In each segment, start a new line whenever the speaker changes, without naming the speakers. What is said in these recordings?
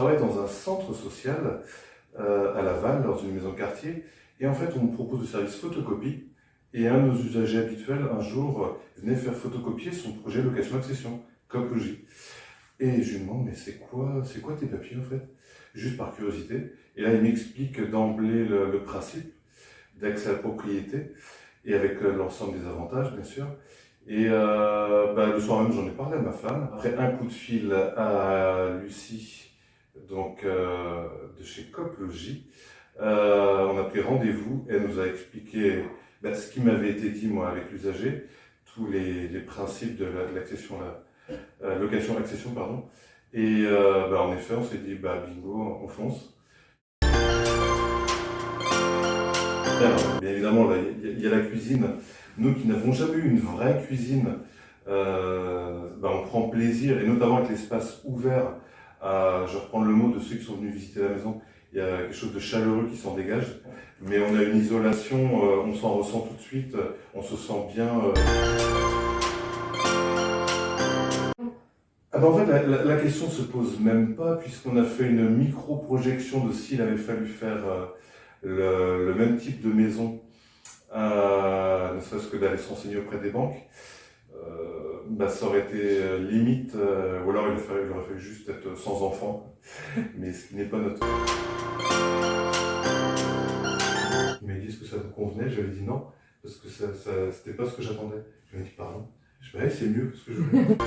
travaille dans un centre social à Laval, dans une maison de quartier, et en fait on nous propose le service photocopie, et un de nos usagers habituels, un jour, venait faire photocopier son projet location-accession, Coplogie. Et je lui demande, mais c'est quoi tes papiers en fait? Juste par curiosité. Et là il m'explique d'emblée le principe d'accès à la propriété, et avec l'ensemble des avantages bien sûr. Et le soir même, j'en ai parlé à ma femme. Après un coup de fil à Lucie, donc de chez Coplogie, on a pris rendez-vous. Elle nous a expliqué ce qui m'avait été dit moi avec l'usager, tous les principes de l'accession, la location-accession, pardon. Et en effet, on s'est dit bingo, on fonce. Alors, bien évidemment, là, il y a la cuisine. Nous qui n'avons jamais eu une vraie cuisine, on prend plaisir, et notamment avec l'espace ouvert, je reprends le mot de ceux qui sont venus visiter la maison, il y a quelque chose de chaleureux qui s'en dégage, mais on a une isolation, on s'en ressent tout de suite, on se sent bien. En fait, la question ne se pose même pas, puisqu'on a fait une micro-projection de s'il avait fallu faire le même type de maison, ne serait-ce que d'aller se renseigner auprès des banques. Ça aurait été limite, ou alors il aurait fallu juste être sans enfant, mais ce qui n'est pas notre. Il m'a dit est-ce que ça vous convenait, j'avais dit non, parce que c'était pas ce que j'attendais. Je lui ai dit pardon. Je me suis dit c'est mieux que ce que je voulais.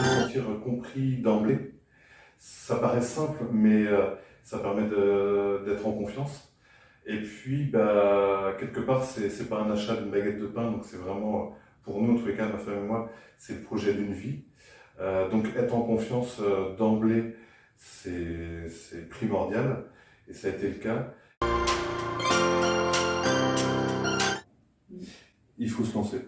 Se sentir compris d'emblée, ça paraît simple, mais ça permet d'être en confiance. Et puis, quelque part, c'est pas un achat d'une baguette de pain, donc c'est vraiment, pour nous, en tous les cas, ma femme et moi, c'est le projet d'une vie. Donc être en confiance d'emblée, c'est primordial, et ça a été le cas. Il faut se lancer.